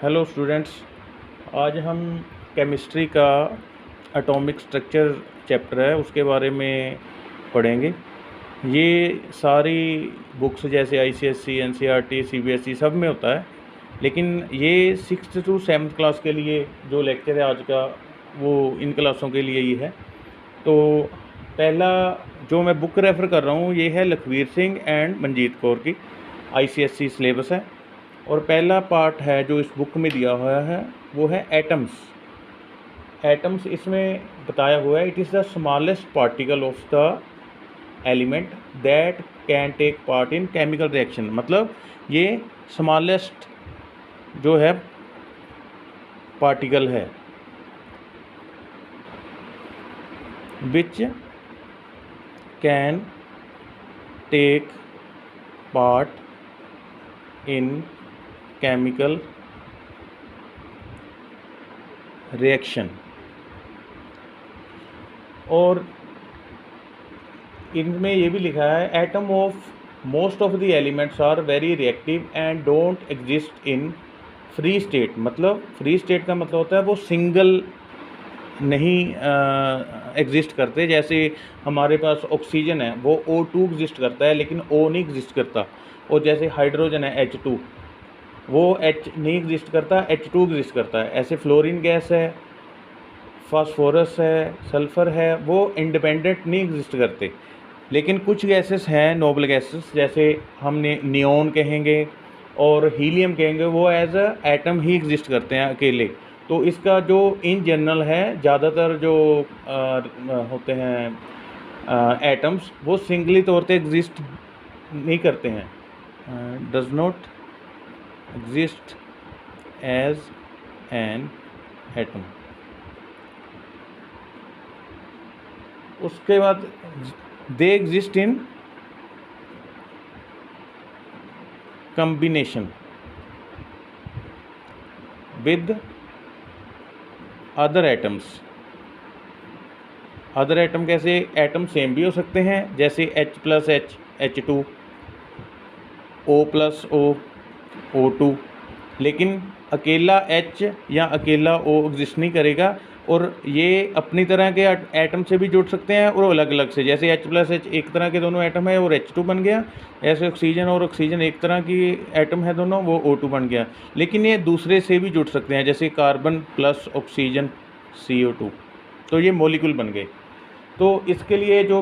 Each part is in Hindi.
हेलो स्टूडेंट्स, आज हम केमिस्ट्री का एटॉमिक स्ट्रक्चर चैप्टर है उसके बारे में पढ़ेंगे। ये सारी बुक्स जैसे आईसीएसई, एनसीईआरटी, सीबीएसई सब में होता है, लेकिन ये 6th to 7th क्लास के लिए जो लेक्चर है आज का वो इन क्लासों के लिए ही है। तो पहला जो मैं बुक रेफ़र कर रहा हूँ ये है लखवीर सिंह एंड मंजीत कौर की, आईसीएसई सिलेबस है। और पहला पार्ट है जो इस बुक में दिया हुआ है वो है एटम्स। एटम्स इसमें बताया हुआ है, it is the smallest particle of the element that can take part in chemical reaction. मतलब ये स्मॉलेस्ट जो है पार्टिकल है which can take part in chemical reaction. और इनमें ये भी लिखा है atom of most of the elements are very reactive and don't exist in free state. मतलब फ्री स्टेट का मतलब होता है वो सिंगल नहीं एग्जिस्ट करते। जैसे हमारे पास ऑक्सीजन है वो O2 एग्जिस्ट करता है लेकिन O नहीं एग्जिस्ट करता। और जैसे हाइड्रोजन है H2 वो H नहीं एग्जिस्ट करता, H2 एग्जिस्ट करता है। ऐसे फ्लोरीन गैस है, फास्फोरस है, सल्फ़र है, वो इंडिपेंडेंट नहीं एग्जिस्ट करते। लेकिन कुछ गैसेस हैं नोबल गैसेस, जैसे हमने नियोन कहेंगे और हीलियम कहेंगे, वो एज अ एटम ही एग्जिस्ट करते हैं अकेले। तो इसका जो इन जनरल है ज़्यादातर जो होते हैं एटम्स वो सिंगली तौर पे एग्जिस्ट नहीं करते हैं, does not exist as an atom. उसके बाद they exist in combination with other atoms. Other atom कैसे? एटम सेम भी हो सकते हैं, जैसे H+H H2, O+O O2, लेकिन अकेला H या अकेला O एग्जिस्ट नहीं करेगा। और ये अपनी तरह के एटम से भी जुड़ सकते हैं और अलग अलग से, जैसे H+H एक तरह के दोनों एटम है और H2 बन गया। ऐसे ऑक्सीजन और ऑक्सीजन एक तरह की एटम है दोनों, वो O2 बन गया। लेकिन ये दूसरे से भी जुड़ सकते हैं, जैसे कार्बन प्लस ऑक्सीजन CO2, तो ये मॉलिक्यूल बन गए। तो इसके लिए जो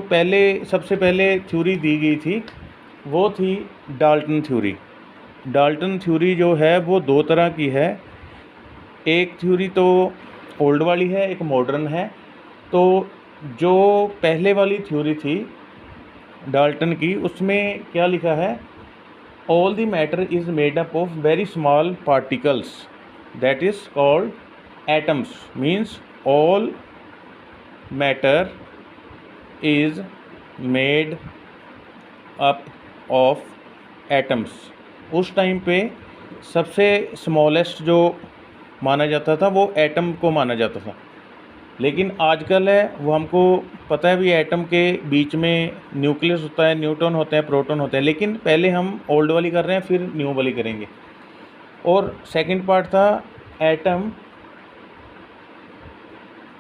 सबसे पहले थ्योरी दी गई थी वो थी डाल्टन थ्योरी। डाल्टन थ्योरी जो है वो दो तरह की है, एक थ्योरी तो ओल्ड वाली है, एक मॉडर्न है। तो जो पहले वाली थ्योरी थी डाल्टन की, उसमें क्या लिखा है? All the matter is made up of very small particles that is called atoms. Means all matter is made up of atoms. उस टाइम पे सबसे स्मॉलेस्ट जो माना जाता था वो एटम को माना जाता था। लेकिन आजकल है वो हमको पता है भी एटम के बीच में न्यूक्लियस होता है, न्यूट्रॉन होते हैं, प्रोटॉन होते हैं। लेकिन पहले हम ओल्ड वाली कर रहे हैं, फिर न्यू वाली करेंगे। और सेकंड पार्ट था atom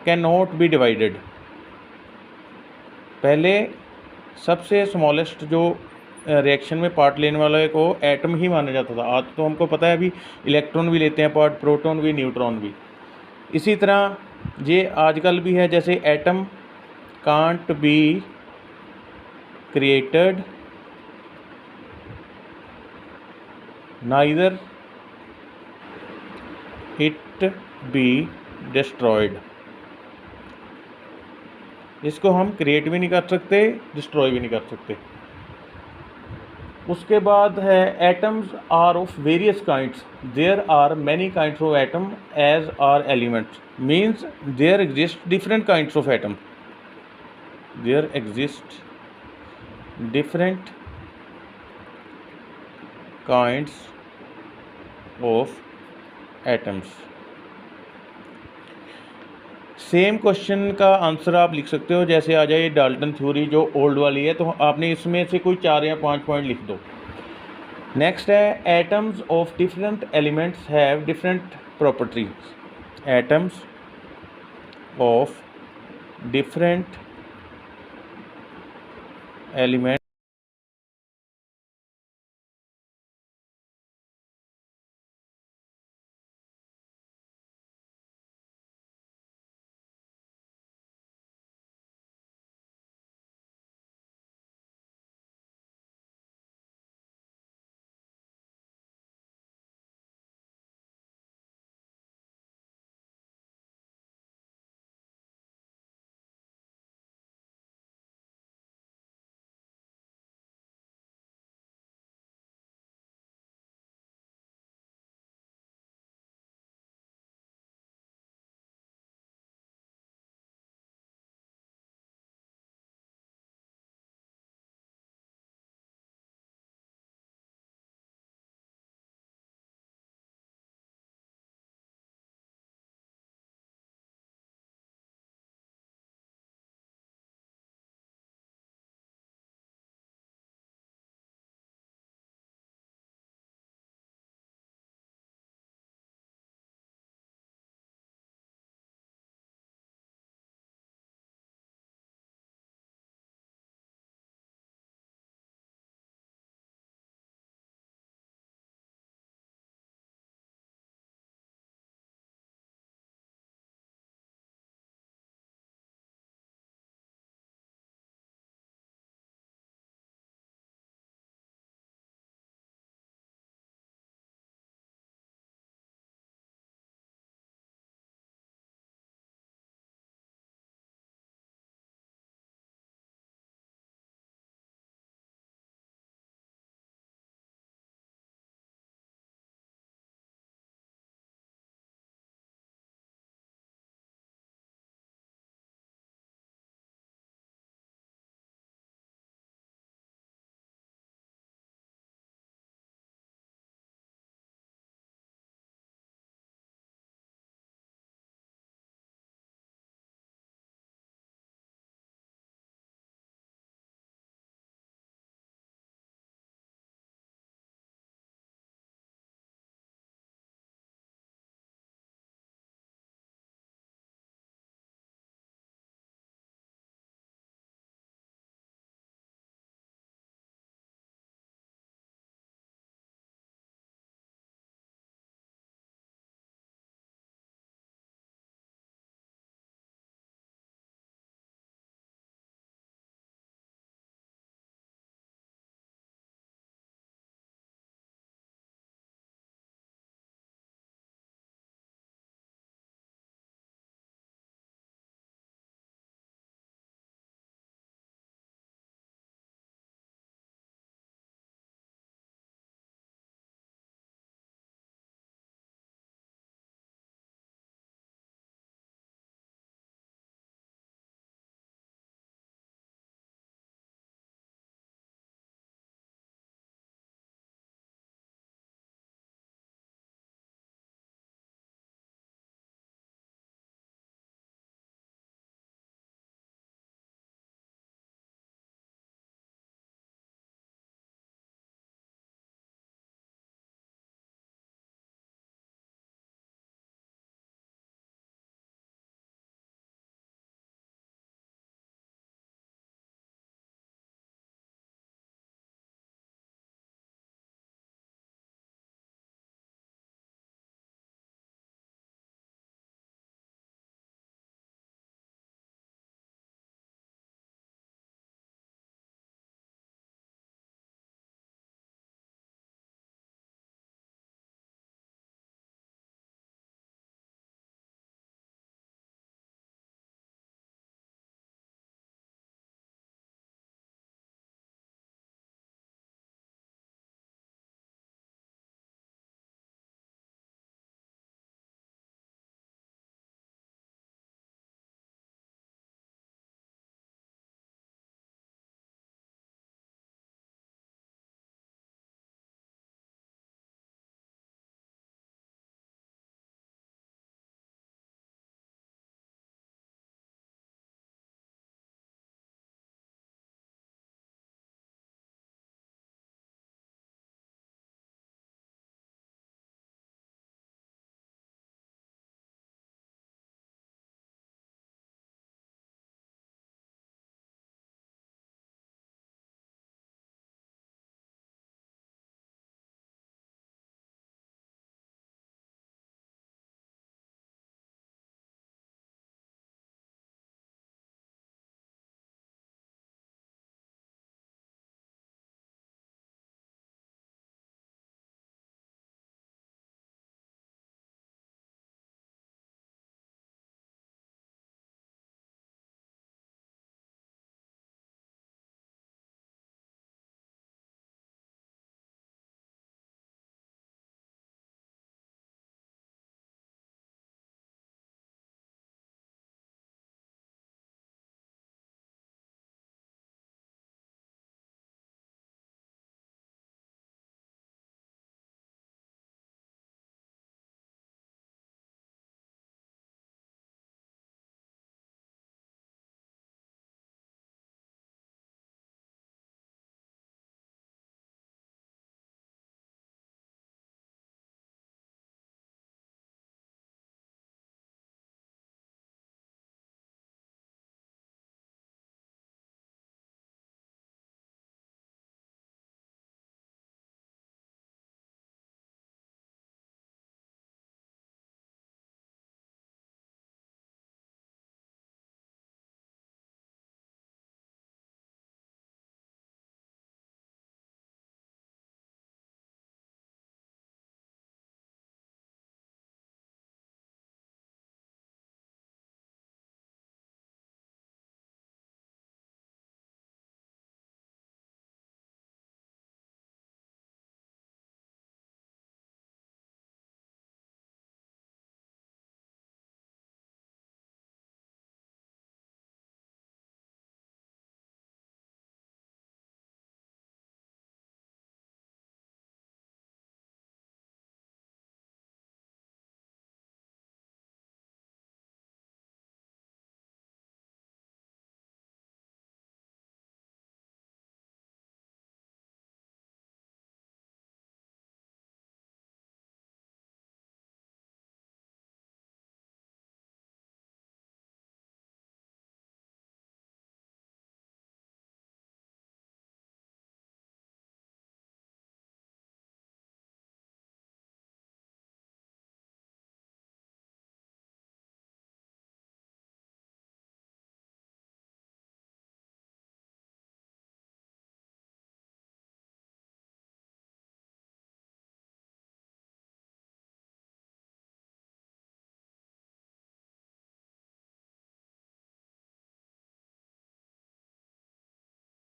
can not be divided. पहले सबसे स्मॉलेस्ट जो रिएक्शन में पार्ट लेने वाले को एटम ही माना जाता था। आज तो हमको पता है अभी इलेक्ट्रॉन भी लेते हैं पार्ट, प्रोटॉन भी, न्यूट्रॉन भी। इसी तरह ये आजकल भी है, जैसे atom can't be created neither it be destroyed. इसको हम क्रिएट भी नहीं कर सकते, डिस्ट्रॉय भी नहीं कर सकते। उसके बाद है atoms are of various kinds, there are many kinds of atom as are elements. Means there exist different kinds of atom, there exist different kinds of atoms. Same question का आंसर आप लिख सकते हो, जैसे आ जाए डाल्टन थ्योरी जो ओल्ड वाली है, तो आपने इसमें से कोई 4 या 5 पॉइंट लिख दो। नेक्स्ट है atoms of different elements have different properties. Atoms of different element